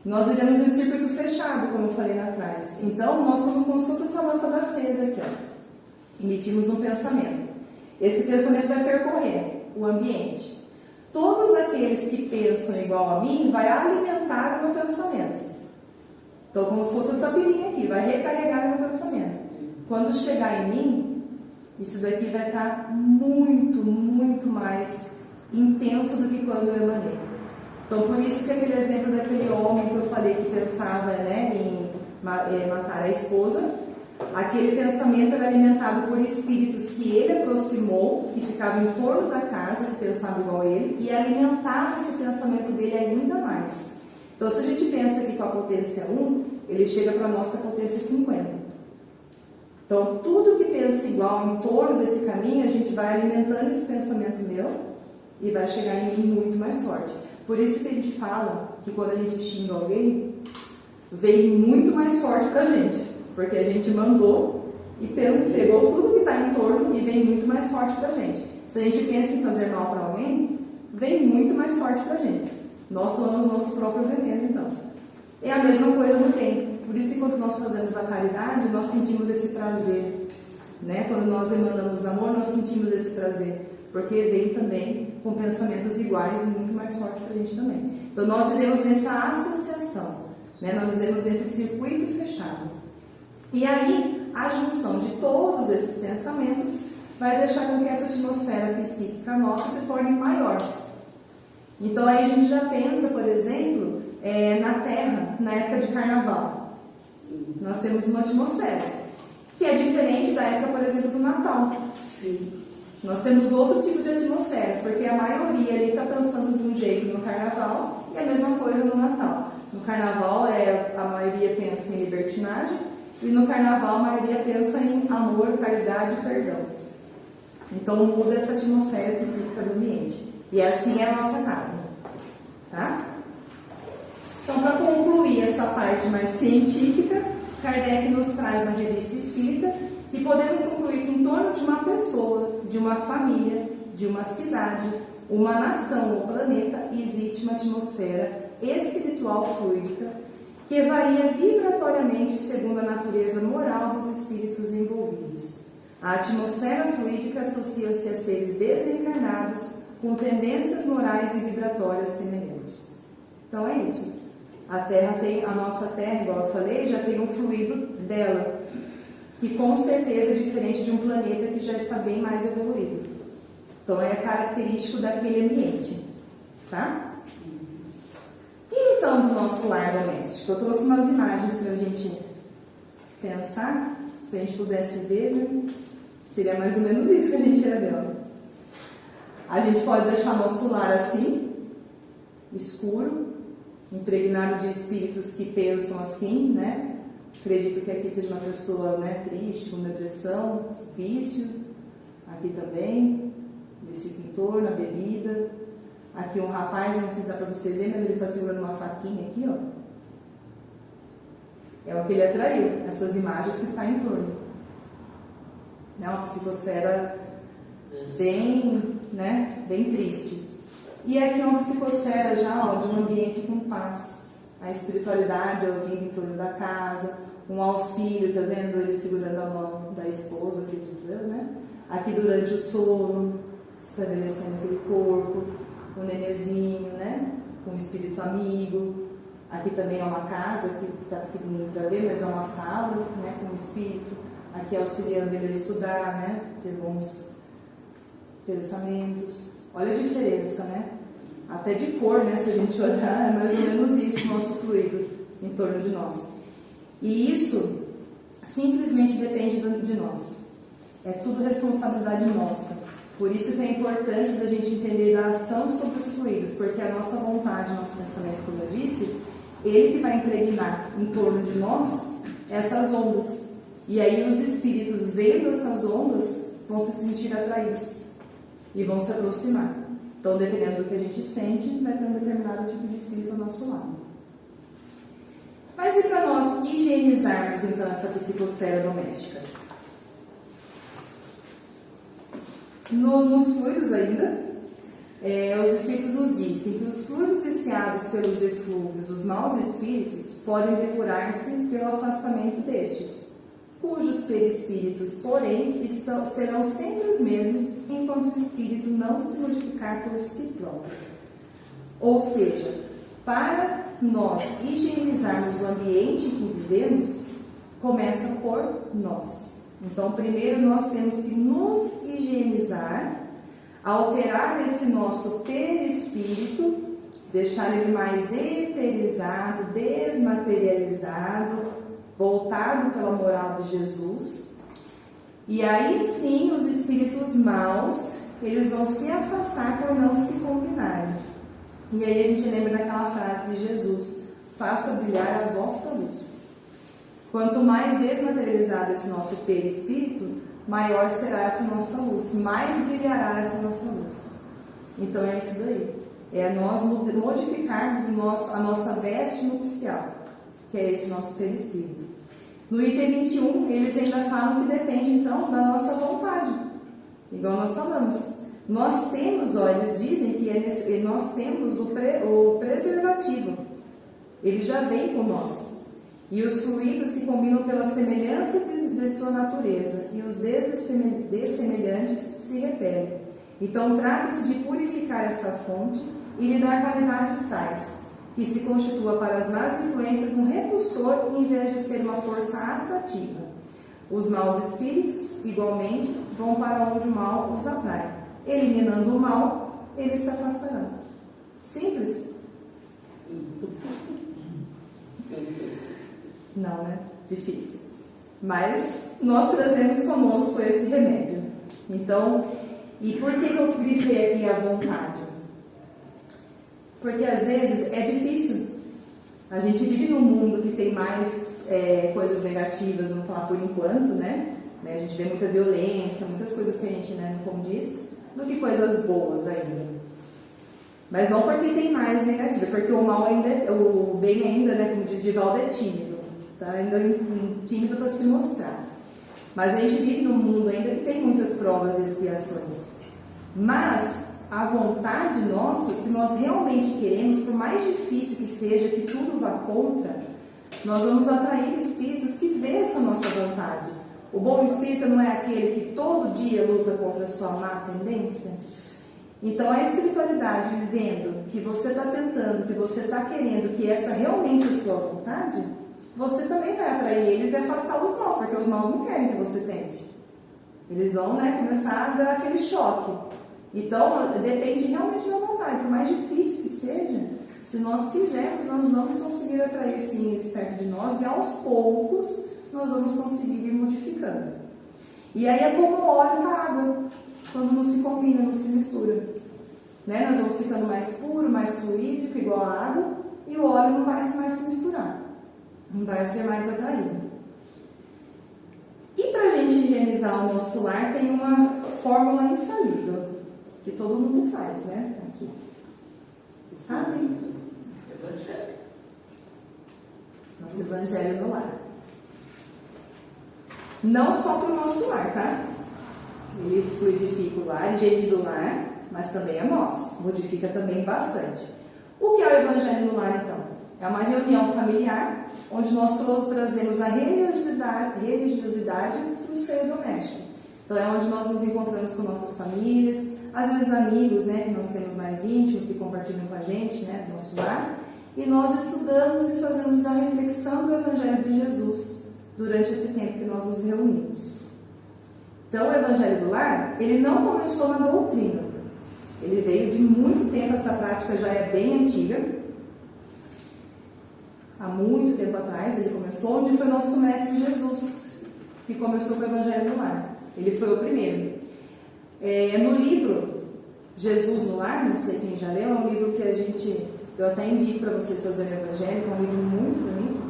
Nós vivemos em circuito fechado, como eu falei lá atrás. Então, nós somos como se fosse essa lâmpada acesa aqui, ó. Emitimos um pensamento. Esse pensamento vai percorrer o ambiente. Todos aqueles que pensam igual a mim vai alimentar o meu pensamento. Então, como se fosse essa pilinha aqui, vai recarregar o meu pensamento. Quando chegar em mim, isso daqui vai estar muito, muito mais intenso do que quando eu emanei. Então, por isso que aquele exemplo daquele homem que eu falei que pensava, né, em matar a esposa, aquele pensamento era alimentado por espíritos que ele aproximou, que ficavam em torno da casa, que pensavam igual a ele, e alimentava esse pensamento dele ainda mais. Então, se a gente pensa que com a potência 1, ele chega para nós com a potência 50. Então, tudo que pensa igual em torno desse caminho, a gente vai alimentando esse pensamento meu e vai chegar em mim muito mais forte. Por isso que a gente fala que quando a gente xinga alguém, vem muito mais forte pra gente, porque a gente mandou e pegou tudo que está em torno e vem muito mais forte pra gente. Se a gente pensa em fazer mal para alguém, vem muito mais forte pra gente. Nós tomamos nosso próprio veneno, então. É a mesma coisa no bem. Por isso que quando nós fazemos a caridade, nós sentimos esse prazer, né? Quando nós emanamos amor, nós sentimos esse prazer, porque vem também com pensamentos iguais e muito mais forte pra gente também. Então nós vivemos nessa associação, né? Nós vivemos nesse circuito fechado. E aí, a junção de todos esses pensamentos vai deixar com que essa atmosfera psíquica nossa se torne maior. Então aí a gente já pensa, por exemplo, na Terra, na época de Carnaval. Nós temos uma atmosfera que é diferente da época, por exemplo, do Natal. Sim. Nós temos outro tipo de atmosfera, porque a maioria ali está pensando de um jeito no Carnaval e a mesma coisa no Natal. No Carnaval a maioria pensa em libertinagem e no Carnaval a maioria pensa em amor, caridade e perdão. Então muda essa atmosfera psíquica do ambiente. E assim é a nossa casa. Tá? Então, para concluir essa parte mais científica, Kardec nos traz na Revista Espírita que podemos concluir que em torno de uma pessoa, de uma família, de uma cidade, uma nação ou planeta, existe uma atmosfera espiritual fluídica que varia vibratoriamente segundo a natureza moral dos espíritos envolvidos. A atmosfera fluídica associa-se a seres desencarnados com tendências morais e vibratórias semelhantes. Então é isso. A nossa Terra, igual eu falei, já tem um fluido dela, que com certeza é diferente de um planeta que já está bem mais evoluído. Então é característico daquele ambiente, tá? E então do nosso lar doméstico? Eu trouxe umas imagens para a gente pensar, se a gente pudesse ver, né? Seria mais ou menos isso que a gente ia ver. A gente pode deixar nosso lar assim, escuro, impregnado de espíritos que pensam assim, né? Acredito que aqui seja uma pessoa, né, triste, com depressão, vício. Aqui também, vício em torno, a bebida. Aqui um rapaz, não sei se dá para vocês verem, mas ele está segurando uma faquinha aqui, ó. É o que ele atraiu, essas imagens que estão em torno. É uma psicosfera bem, né, bem triste. E aqui é uma psicosfera já, ó, de um ambiente com paz. A espiritualidade ouvindo em torno da casa, um auxílio, tá vendo? Ele segurando a mão da esposa, acredito eu, né? Aqui durante o sono, estabelecendo aquele corpo, o nenezinho, né? Com um espírito amigo. Aqui também é uma casa, que está pequenininho para ver, mas é uma sala, né? Com um espírito. Aqui auxiliando ele a estudar, né? Ter bons pensamentos. Olha a diferença, né? Até de cor, né? Se a gente olhar, é mais ou menos isso o nosso fluido em torno de nós. E isso simplesmente depende de nós. É tudo responsabilidade nossa. Por isso que é a importância da gente entender a ação sobre os fluidos, porque a nossa vontade, o nosso pensamento, como eu disse, ele que vai impregnar em torno de nós essas ondas. E aí os espíritos, vendo essas ondas, vão se sentir atraídos e vão se aproximar. Então, dependendo do que a gente sente, vai ter um determinado tipo de espírito ao nosso lado. Mas e para nós higienizarmos, então, essa psicosfera doméstica? Nos fluidos ainda, os espíritos nos dizem que os fluidos viciados pelos eflúvios dos maus espíritos podem depurar-se pelo afastamento destes, cujos perispíritos, porém, serão sempre os mesmos enquanto o espírito não se modificar por si próprio. Ou seja, para nós higienizarmos o ambiente que vivemos, começa por nós. Então, primeiro nós temos que nos higienizar, alterar esse nosso perispírito, deixar ele mais eterizado, desmaterializado, voltado pela moral de Jesus. E aí sim os espíritos maus, eles vão se afastar por não se combinarem. E aí a gente lembra daquela frase de Jesus: faça brilhar a vossa luz. Quanto mais desmaterializado esse nosso perispírito, maior será essa nossa luz, mais brilhará essa nossa luz. Então é isso daí. É nós modificarmos a nossa veste nupcial, que é esse nosso perispírito. No item 21, eles ainda falam que depende então da nossa vontade. Igual nós falamos. Nós temos, eles dizem que nós temos o preservativo. Ele já vem com nós. E os fluidos se combinam pela semelhança de sua natureza. E os dessemelhantes se repelem. Então trata-se de purificar essa fonte e lhe dar qualidades tais, que se constitua para as más influências um repulsor em vez de ser uma força atrativa. Os maus espíritos, igualmente, vão para onde o mal os atrai. Eliminando o mal, eles se afastarão. Simples? Não, né? Difícil. Mas nós trazemos conosco esse remédio. Então, e por que eu grifei aqui a vontade? Porque às vezes é difícil. A gente vive num mundo que tem mais coisas negativas, vamos falar por enquanto, né? A gente vê muita violência, muitas coisas que a gente, né, como diz, do que coisas boas ainda. Mas não porque tem mais negativa, porque o mal ainda, o bem ainda, né, como diz Divaldo, é tímido. Tá ainda tímido para se mostrar. Mas a gente vive num mundo ainda que tem muitas provas e expiações. Mas a vontade nossa, se nós realmente queremos, por mais difícil que seja, que tudo vá contra, nós vamos atrair espíritos que vê essa nossa vontade. O bom espírito não é aquele que todo dia luta contra a sua má tendência? Então a espiritualidade, vendo que você está tentando, que você está querendo, que essa realmente é a sua vontade, você também vai atrair eles e afastar os maus, porque os maus não querem que você tente. Eles vão, né, começar a dar aquele choque. Então, depende realmente da vontade. Por mais difícil que seja, se nós quisermos, nós vamos conseguir atrair sim eles perto de nós e aos poucos nós vamos conseguir ir modificando. E aí é como o óleo com a água, quando não se combina, não se mistura. Né? Nós vamos ficando mais puro, mais fluídico, igual a água, e o óleo não vai mais se misturar, não vai ser mais atraído. E para a gente higienizar o nosso lar, tem uma fórmula infalível, que todo mundo faz, né? Aqui. Vocês sabem? Evangelho. Nosso evangelho no lar. Não só para o nosso lar, tá? Ele fluidifica o lar, higieniza o lar, mas também a nós. Modifica também bastante. O que é o evangelho no lar, então? É uma reunião familiar, onde nós todos trazemos a religiosidade para o seio doméstico. Então é onde nós nos encontramos com nossas famílias, às vezes amigos, né, que nós temos mais íntimos, que compartilham com a gente, né, do nosso lar, e nós estudamos e fazemos a reflexão do Evangelho de Jesus durante esse tempo que nós nos reunimos. Então o Evangelho do Lar, ele não começou na doutrina, ele veio de muito tempo, essa prática já é bem antiga, há muito tempo atrás ele começou, onde foi nosso Mestre Jesus, que começou com o Evangelho do Lar. Ele foi o primeiro. No livro Jesus no Lar, não sei quem já leu, é um livro que eu até indico para vocês fazerem o Evangelho, é um livro muito bonito,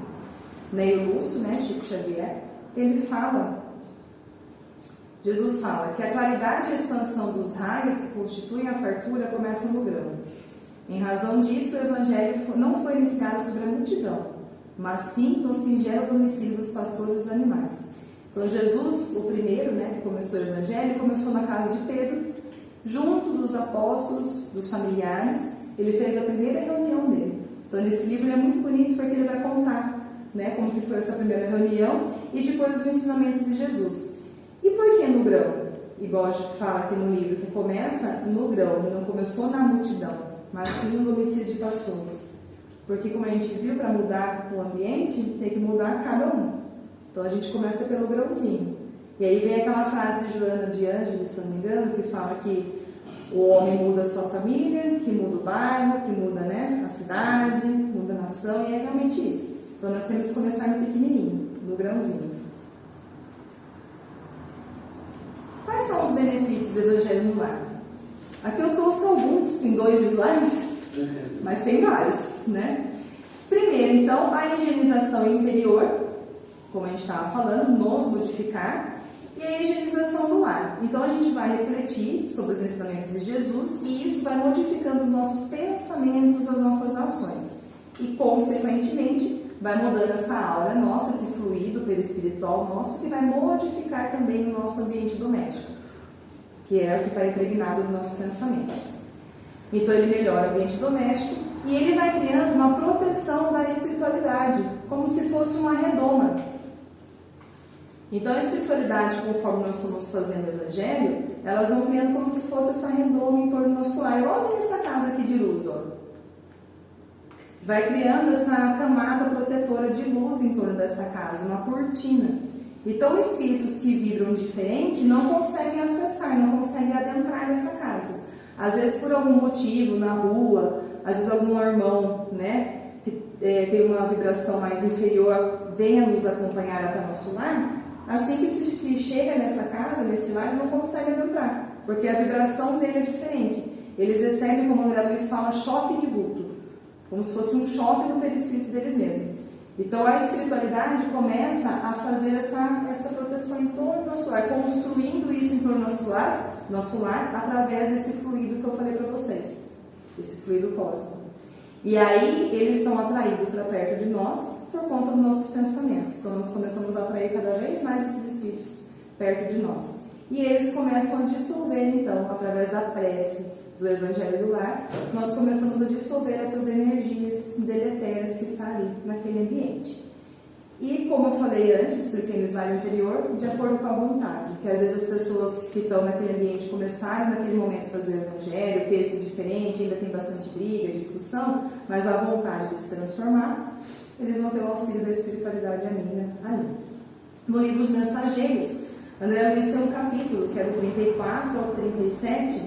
Neio Lúcio, né, Chico Xavier. Jesus fala que a claridade e a expansão dos raios que constituem a fartura começam no grão. Em razão disso, o Evangelho não foi iniciado sobre a multidão, mas sim no singelo domicílio dos pastores dos animais. Então Jesus, o primeiro, né, que começou o Evangelho, começou na casa de Pedro, junto dos apóstolos, dos familiares. Ele fez a primeira reunião dele. Então nesse livro é muito bonito porque ele vai contar, né, como que foi essa primeira reunião e depois os ensinamentos de Jesus. E por que no grão? Igual a gente fala aqui no livro, que começa no grão, não começou na multidão, mas sim no domicílio de pastores. Porque como a gente viu, para mudar o ambiente, tem que mudar cada um. Então a gente começa pelo grãozinho. E aí vem aquela frase de Joana de Ângeles, se não me engano, que fala que o homem muda a sua família, que muda o bairro, que muda, né, a cidade, muda a nação, e é realmente isso. Então nós temos que começar no pequenininho, no grãozinho. Quais são os benefícios do Evangelho no Lar? Aqui eu trouxe alguns em 2 slides, mas tem vários, né? Primeiro, então, a higienização interior, como a gente estava falando, nos modificar, e a higienização do lar. Então, a gente vai refletir sobre os ensinamentos de Jesus e isso vai modificando os nossos pensamentos, as nossas ações. E, consequentemente, vai mudando essa aura nossa, esse fluido perispiritual nosso, que vai modificar também o nosso ambiente doméstico, que é o que está impregnado nos nossos pensamentos. Então, ele melhora o ambiente doméstico e ele vai criando uma proteção da espiritualidade, como se fosse uma redoma. Então, a espiritualidade, conforme nós estamos fazendo o Evangelho, elas vão criando como se fosse essa redoma em torno do nosso lar. Igualzinho essa casa aqui de luz, ó. Vai criando essa camada protetora de luz em torno dessa casa, uma cortina. Então, espíritos que vibram diferente não conseguem acessar, não conseguem adentrar nessa casa. Às vezes, por algum motivo, na rua, às vezes algum irmão, né, que tem uma vibração mais inferior, venha nos acompanhar até nosso lar, assim que chega nessa casa, nesse lar, não consegue adentrar, porque a vibração dele é diferente. Eles recebem, como o André Luiz fala, choque de vulto, como se fosse um choque do perispírito deles mesmos. Então a espiritualidade começa a fazer essa proteção em torno do nosso lar, construindo isso em torno do nosso lar através desse fluido que eu falei para vocês, esse fluido cósmico. E aí eles são atraídos para perto de nós por conta dos nossos pensamentos. Então nós começamos a atrair cada vez mais esses espíritos perto de nós. E eles começam a dissolver, então, através da prece do Evangelho do Lar, nós começamos a dissolver essas energias deletérias que estão ali naquele ambiente. E como eu falei antes, expliquei no slide anterior, de acordo com a vontade, que às vezes as pessoas que estão naquele ambiente começaram naquele momento a fazer o Evangelho, pensa diferente, ainda tem bastante briga, discussão, mas a vontade de se transformar, eles vão ter o auxílio da espiritualidade amiga ali. No livro Os Mensageiros, André Luiz tem um capítulo, que é do 34 ao 37,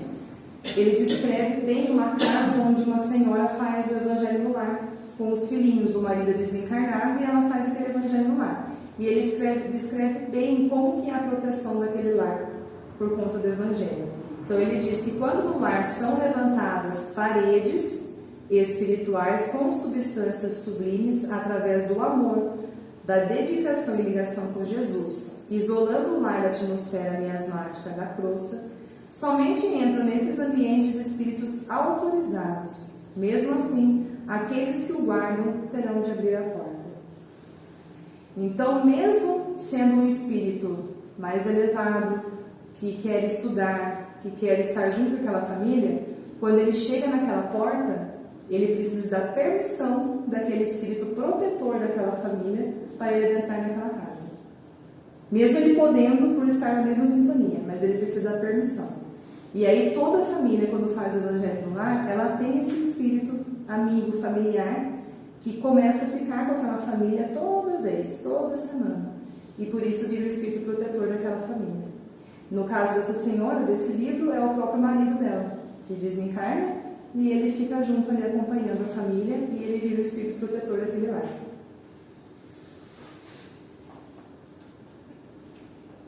ele descreve bem uma casa onde uma senhora faz o Evangelho no lar, com os filhinhos, o marido é desencarnado e ela faz aquele Evangelho no lar. E ele descreve bem como que é a proteção daquele lar por conta do Evangelho. Então ele diz que quando no lar são levantadas paredes espirituais com substâncias sublimes através do amor, da dedicação e ligação com Jesus, isolando o lar da atmosfera miasmática da crosta, somente entram nesses ambientes espíritos autorizados. Mesmo assim, aqueles que o guardam terão de abrir a porta. Então, mesmo sendo um espírito mais elevado, que quer estudar, que quer estar junto com aquela família, quando ele chega naquela porta, ele precisa da permissão daquele espírito protetor daquela família para ele entrar naquela casa. Mesmo ele podendo, por estar na mesma sintonia, mas ele precisa da permissão. E aí toda a família, quando faz o Evangelho no lar, ela tem esse espírito amigo, familiar, que começa a ficar com aquela família toda vez, toda semana. E por isso vira o espírito protetor daquela família. No caso dessa senhora, desse livro, é o próprio marido dela, que desencarna, e ele fica junto ali acompanhando a família, e ele vira o espírito protetor daquele lar.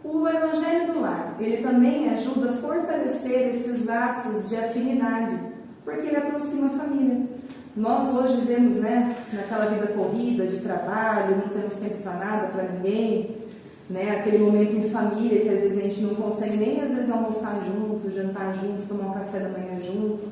O Evangelho do Lar, ele também ajuda a fortalecer esses laços de afinidade, porque ele aproxima a família. Nós hoje vivemos, naquela vida corrida, de trabalho, não temos tempo para nada, para ninguém, aquele momento em família que às vezes a gente não consegue nem às vezes almoçar junto, jantar junto, tomar um café da manhã junto,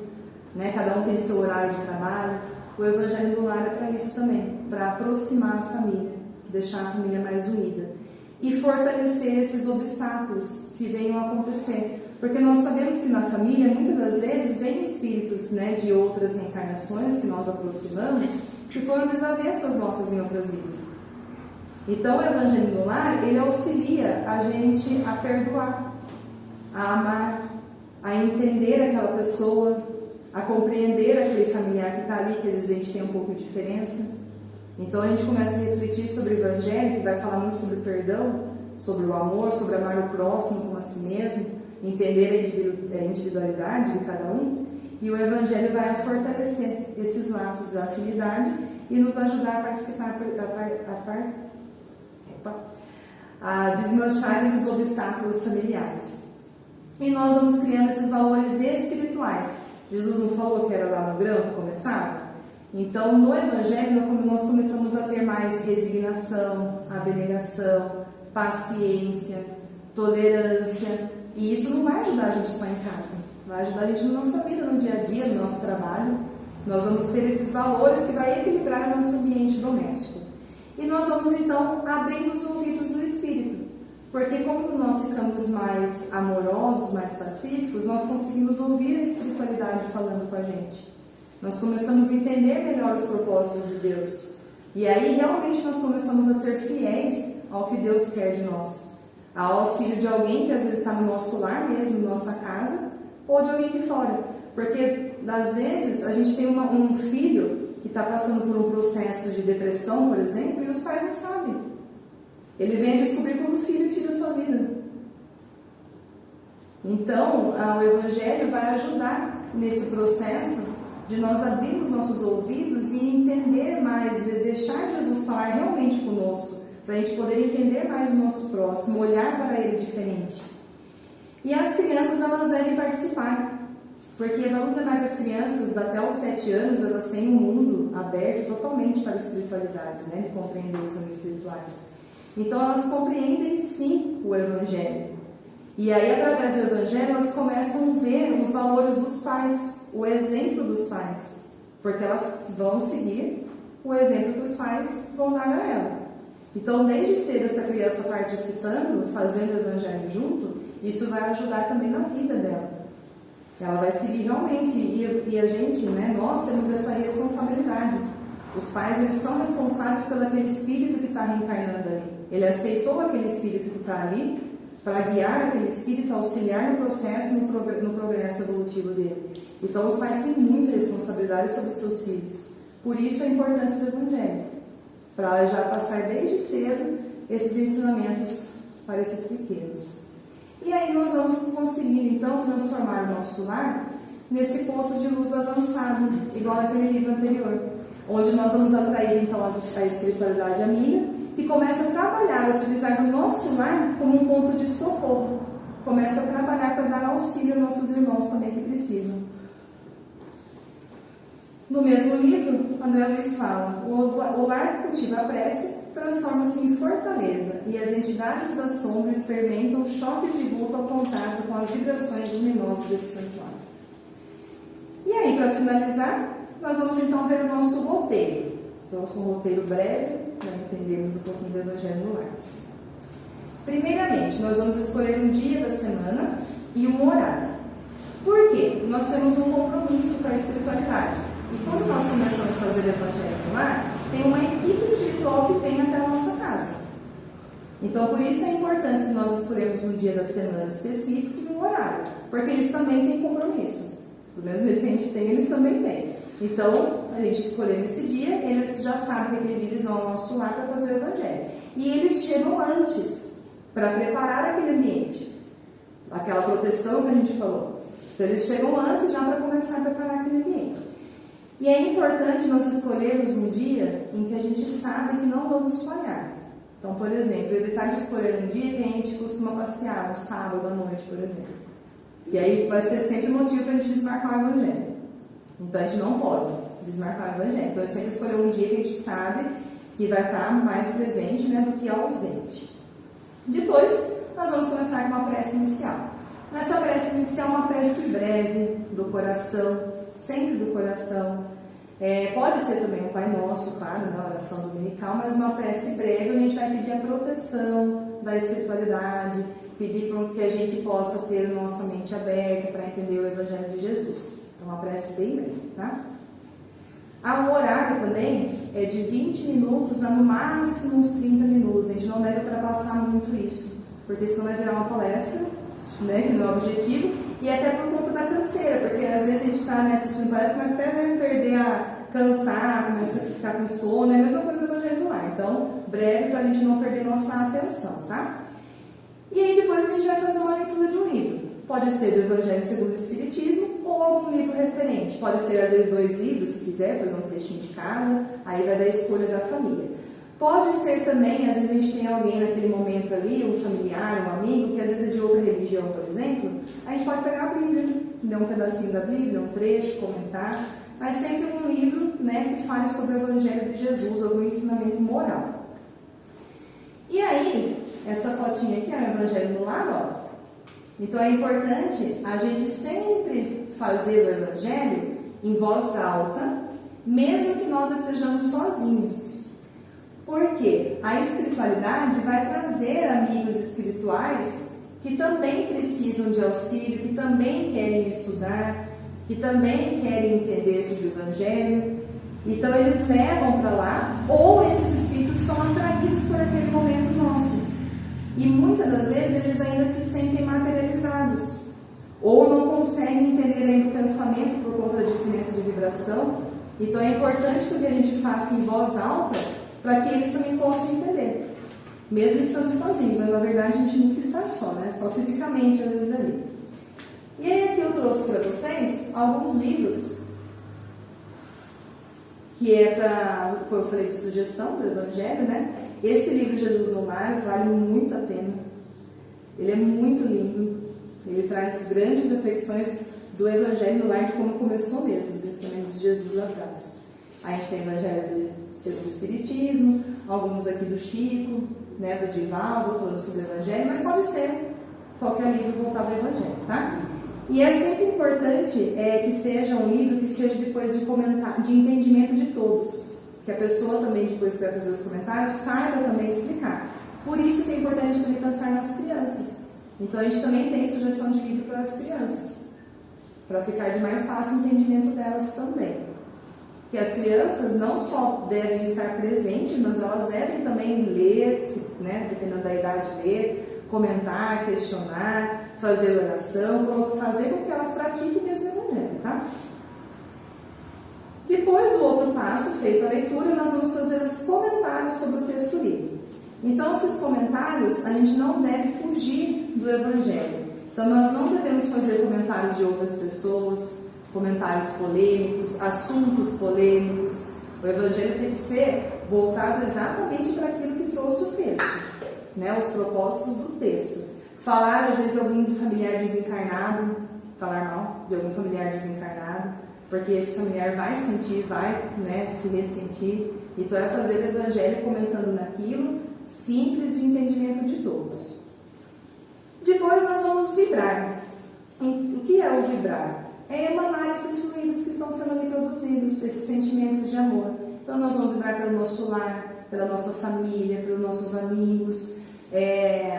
cada um tem seu horário de trabalho. O Evangelho do Lar é para isso também, para aproximar a família, deixar a família mais unida e fortalecer esses obstáculos que venham a acontecer. Porque nós sabemos que na família, muitas das vezes, vem espíritos de outras reencarnações que nós aproximamos, que foram desavenças nossas em outras vidas. Então, o Evangelho no Lar, ele auxilia a gente a perdoar, a amar, a entender aquela pessoa, a compreender aquele familiar que está ali, que às vezes a gente tem um pouco de diferença. Então, a gente começa a refletir sobre o Evangelho, que vai falar muito sobre o perdão, sobre o amor, sobre amar o próximo como a si mesmo, entender a individualidade de cada um, e o Evangelho vai fortalecer esses laços da afinidade e nos ajudar a participar, a desmanchar esses obstáculos familiares. E nós vamos criando esses valores espirituais. Jesus não falou que era lá no grão que começava? Então, no Evangelho, nós começamos a ter mais resignação, abnegação, paciência, tolerância. E isso não vai ajudar a gente só em casa, vai ajudar a gente na nossa vida, no dia a dia, no nosso trabalho. Nós vamos ter esses valores que vai equilibrar o nosso ambiente doméstico. E nós vamos, então, abrindo os ouvidos do Espírito. Porque quando nós ficamos mais amorosos, mais pacíficos, nós conseguimos ouvir a espiritualidade falando com a gente. Nós começamos a entender melhor os propósitos de Deus. E aí, realmente, nós começamos a ser fiéis ao que Deus quer de nós. Ao auxílio de alguém que às vezes está no nosso lar mesmo, na nossa casa, ou de alguém de fora. Porque, às vezes, a gente tem um filho que está passando por um processo de depressão, por exemplo, e os pais não sabem. Ele vem a descobrir quando o filho tira a sua vida. Então, o Evangelho vai ajudar nesse processo de nós abrirmos nossos ouvidos e entender mais, e deixar Jesus falar realmente conosco, para a gente poder entender mais o nosso próximo, olhar para ele diferente. E as crianças, elas devem participar, porque vamos lembrar que as crianças, até os 7 anos, elas têm um mundo aberto totalmente para a espiritualidade, né, de compreender os amigos espirituais. Então, elas compreendem, sim, o Evangelho. E aí, através do Evangelho, elas começam a ver os valores dos pais, o exemplo dos pais. Porque elas vão seguir o exemplo que os pais vão dar a ela. Então, desde cedo, essa criança participando, fazendo o Evangelho junto, isso vai ajudar também na vida dela. Ela vai seguir realmente. E a gente, né, nós temos essa responsabilidade. Os pais, eles são responsáveis pelo aquele espírito que está reencarnando ali. Ele aceitou aquele espírito que está ali para guiar aquele espírito, auxiliar no processo, no progresso evolutivo dele. Então, os pais têm muita responsabilidade sobre os seus filhos. Por isso, a importância do Evangelho. Para já passar desde cedo esses ensinamentos para esses pequenos. E aí nós vamos conseguir, então, transformar o nosso lar nesse posto de luz avançado, igual naquele livro anterior, onde nós vamos atrair, então, a espiritualidade amiga, que começa a trabalhar, a utilizar o nosso lar como um ponto de socorro. Começa a trabalhar para dar auxílio aos nossos irmãos também que precisam. No mesmo livro, André Luiz fala: o lar que cultiva a prece transforma-se em fortaleza e as entidades da sombra experimentam choques de vulto ao contato com as vibrações luminosas desse santuário. E aí, para finalizar, nós vamos então ver o nosso roteiro. Então, é um roteiro breve, para entendermos um pouquinho do Evangelho no lar. Primeiramente, nós vamos escolher um dia da semana e um horário. Por quê? Nós temos um compromisso com a espiritualidade. E quando nós começamos a fazer o Evangelho no lar, tem uma equipe espiritual que vem até a nossa casa. Então, por isso a importância de nós escolhermos um dia da semana específico e um horário. Porque eles também têm compromisso. Do mesmo jeito que a gente tem, eles também têm. Então, a gente escolhendo esse dia, eles já sabem que aquele dia eles vão ao nosso lar para fazer o Evangelho. E eles chegam antes, para preparar aquele ambiente. Aquela proteção que a gente falou. Então, eles chegam antes já para começar a preparar aquele ambiente. E é importante nós escolhermos um dia em que a gente sabe que não vamos falhar. Então, por exemplo, evitar de escolher um dia que a gente costuma passear, um sábado à noite, por exemplo. E aí vai ser sempre motivo para a gente desmarcar o Evangelho. Então, a gente não pode desmarcar o Evangelho. Então, é sempre escolher um dia que a gente sabe que vai estar mais presente, né, do que ausente. Depois, nós vamos começar com uma prece inicial. Nessa prece inicial, uma prece breve do coração, sempre do coração. Pode ser também um Pai Nosso, claro, na oração dominical, mas uma prece breve, onde a gente vai pedir a proteção da espiritualidade, pedir para que a gente possa ter a nossa mente aberta para entender o Evangelho de Jesus. Então, uma prece bem breve, tá? O horário também é de 20 minutos a no máximo uns 30 minutos. A gente não deve ultrapassar muito isso, porque senão vai virar uma palestra, né, que não é o objetivo, e até por conta da canseira, porque às vezes a gente está assistindo palestra, mas até perder cansar, começa a ficar com sono, é a mesma coisa do Evangelho no lar. Então, breve para a gente não perder nossa atenção, tá? E aí depois a gente vai fazer uma leitura de um livro. Pode ser do Evangelho segundo o Espiritismo ou algum livro referente. Pode ser às vezes 2 livros, se quiser, fazer um trechinho de cada, aí vai dar escolha da família. Pode ser também, às vezes a gente tem alguém naquele momento ali, um familiar, um amigo, que às vezes é de outra religião, por exemplo, a gente pode pegar a Bíblia, ler um pedacinho da Bíblia, um trecho, comentar, mas sempre um livro né, que fale sobre o Evangelho de Jesus, algum ensinamento moral. E aí, essa fotinha aqui é o Evangelho no Lar, ó. Então é importante a gente sempre fazer o Evangelho em voz alta, mesmo que nós estejamos sozinhos. Porque a espiritualidade vai trazer amigos espirituais que também precisam de auxílio, que também querem estudar, que também querem entender sobre o Evangelho. Então eles levam para lá, ou esses espíritos são atraídos por aquele momento nosso. E muitas das vezes eles ainda se sentem materializados, ou não conseguem entender ainda o pensamento por conta da diferença de vibração. Então é importante que o que a gente faça em voz alta, para que eles também possam entender, mesmo estando sozinhos, mas na verdade a gente nunca está só, né? Só fisicamente às vezes ali. E aí aqui eu trouxe para vocês alguns livros, que é para, como eu falei, de sugestão do Evangelho, né? Esse livro Jesus no Lar vale muito a pena. Ele é muito lindo. Ele traz grandes reflexões do Evangelho no Lar, de como começou mesmo, os ensinamentos de Jesus lá atrás. A gente tem o Evangelho segundo o Espiritismo, alguns aqui do Chico, né, do Divaldo, falando sobre o Evangelho, mas pode ser qualquer livro voltado ao Evangelho, tá? E é sempre importante que seja um livro que seja depois de entendimento de todos, que a pessoa também, depois que vai fazer os comentários, saiba também explicar. Por isso que é importante também pensar nas crianças. Então a gente também tem sugestão de livro para as crianças, para ficar de mais fácil entendimento delas também. Que as crianças não só devem estar presentes, mas elas devem também ler, né, dependendo da idade, ler, comentar, questionar, fazer oração, fazer com que elas pratiquem mesmo o Evangelho, tá? Depois, o outro passo, feito a leitura, nós vamos fazer os comentários sobre o texto lido. Então, esses comentários, a gente não deve fugir do Evangelho. Então, nós não devemos fazer comentários de outras pessoas, comentários polêmicos, assuntos polêmicos. O Evangelho tem que ser voltado exatamente para aquilo que trouxe o texto, né? Os propósitos do texto. Falar, às vezes, algum familiar desencarnado, falar mal de algum familiar desencarnado, porque esse familiar vai sentir, vai, né, se ressentir. Então, é fazer o Evangelho comentando naquilo, simples de entendimento de todos. Depois, nós vamos vibrar. O que é o vibrar? É emanar esses fluidos que estão sendo ali produzidos, esses sentimentos de amor. Então, nós vamos vibrar pelo nosso lar, pela nossa família, pelos nossos amigos.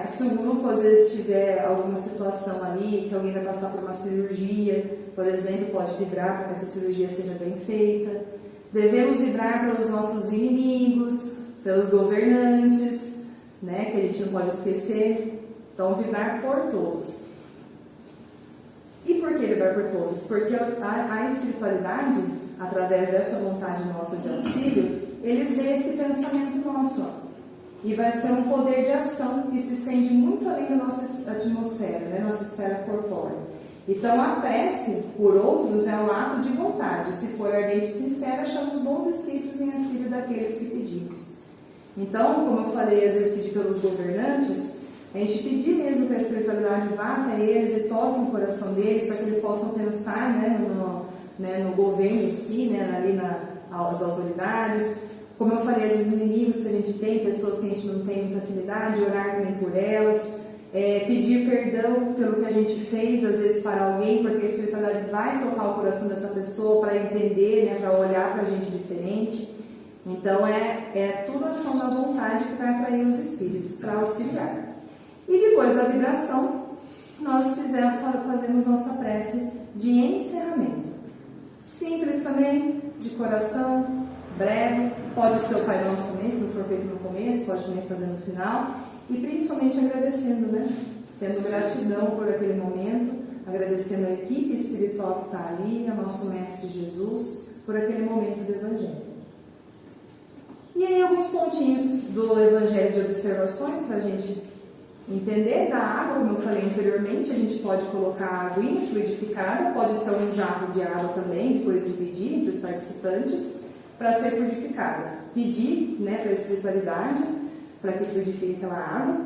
Se o grupo, às vezes, tiver alguma situação ali, que alguém vai passar por uma cirurgia, por exemplo, pode vibrar para que essa cirurgia seja bem feita. Devemos vibrar pelos nossos inimigos, pelos governantes, né, que a gente não pode esquecer. Então, vibrar por todos. E por que vibrar por todos? Porque a espiritualidade, através dessa vontade nossa de auxílio, eles veem esse pensamento nosso, ó. E vai ser um poder de ação que se estende muito além da nossa atmosfera, né? Nossa esfera corpórea. Então, a prece por outros é um ato de vontade. Se for ardente e sincera, achamos bons espíritos em auxílio daqueles que pedimos. Então, como eu falei, às vezes pedir pelos governantes, a gente pedir mesmo que a espiritualidade vá até eles e toque o coração deles, para que eles possam pensar, né, no governo em si, né, ali nas autoridades. Como eu falei, às vezes inimigos que a gente tem, pessoas que a gente não tem muita afinidade, orar também por elas, pedir perdão pelo que a gente fez, às vezes, para alguém, porque a espiritualidade vai tocar o coração dessa pessoa para entender, né, para olhar para a gente diferente. Então, é tudo ação da vontade que vai atrair os espíritos para auxiliar. E depois da vibração, nós fazemos nossa prece de encerramento. Simples também, de coração, breve. Pode ser o Pai Nosso também, se não for feito no começo, pode também fazer no final. E principalmente agradecendo, né? Tendo gratidão por aquele momento, agradecendo a equipe espiritual que está ali, ao nosso Mestre Jesus, por aquele momento do Evangelho. E aí alguns pontinhos do Evangelho de observações para a gente entender. Da água, como eu falei anteriormente, a gente pode colocar a aguinha fluidificada, pode ser um jarro de água também, depois dividir entre os participantes, para ser fluidificada. Pedir, né, para a espiritualidade, para que fluidifique aquela água.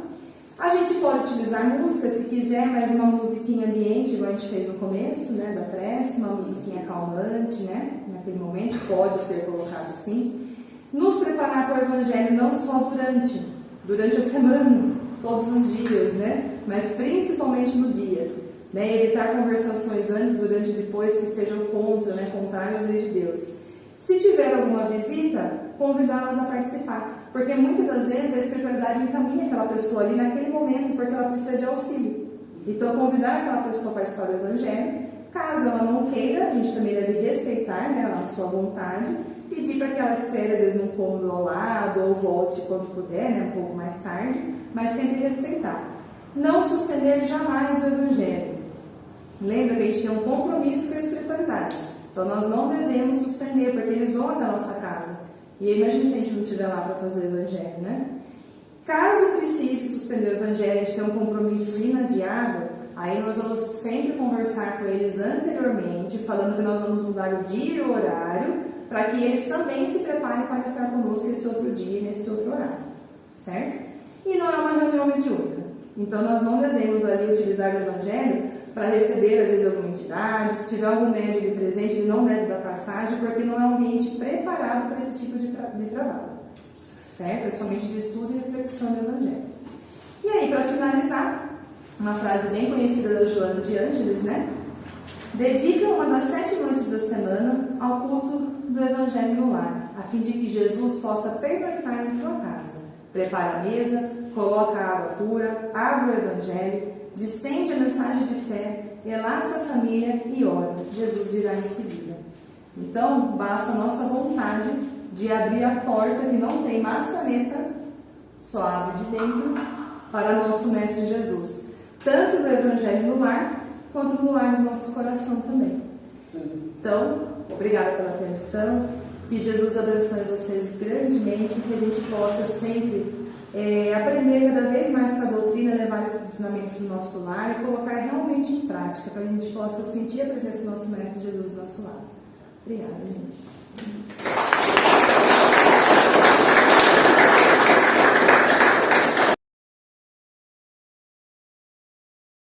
A gente pode utilizar música se quiser, mas uma musiquinha ambiente, igual a gente fez no começo, né, da prece, uma musiquinha calmante, né, naquele momento, pode ser colocado sim. Nos preparar para o Evangelho não só durante a semana, todos os dias, né, mas principalmente no dia. Né, evitar conversações antes, durante e depois que sejam contra, né, contrárias às leis de Deus. Se tiver alguma visita, convidá-las a participar, porque muitas das vezes a espiritualidade encaminha aquela pessoa ali naquele momento, porque ela precisa de auxílio. Então, convidar aquela pessoa a participar do Evangelho, caso ela não queira, a gente também deve respeitar, né, a sua vontade, pedir para que ela espere, às vezes, num cômodo ao lado, ou volte quando puder, né, um pouco mais tarde, mas sempre respeitar. Não suspender jamais o Evangelho. Lembra que a gente tem um compromisso com a espiritualidade. Então nós não devemos suspender, porque eles vão até a nossa casa. E imagine se a gente não estiver lá para fazer o Evangelho, né? Caso precise suspender o Evangelho, a gente tem um compromisso inadiável, aí nós vamos sempre conversar com eles anteriormente, falando que nós vamos mudar o dia e o horário, para que eles também se preparem para estar conosco esse outro dia e nesse outro horário. Certo? E não é uma reunião mediúnica. Então nós não devemos ali utilizar o Evangelho para receber, às vezes, alguma entidade. Se tiver algum médium ali presente, ele não deve dar passagem, porque não é um ambiente preparado para esse tipo de trabalho. Certo? É somente de estudo e reflexão do Evangelho. E aí, para finalizar, uma frase bem conhecida da Joana de Ângeles, né? Dedica uma das 7 noites da semana ao culto do Evangelho no lar, a fim de que Jesus possa pernoitar em tua casa. Prepara a mesa, coloca a água pura, abre o Evangelho, distende a mensagem de fé, enlaça a família e ora. Jesus virá em seguida. Então, basta a nossa vontade de abrir a porta que não tem maçaneta, só abre de dentro, para nosso Mestre Jesus. Tanto no Evangelho no lar, quanto no lar do nosso coração também. Então, obrigada pela atenção. Que Jesus abençoe vocês grandemente, que a gente possa sempre aprender cada vez mais com a doutrina, levar esses ensinamentos do nosso lar e colocar realmente em prática, para que a gente possa sentir a presença do nosso Mestre Jesus do nosso lado. Obrigada, gente.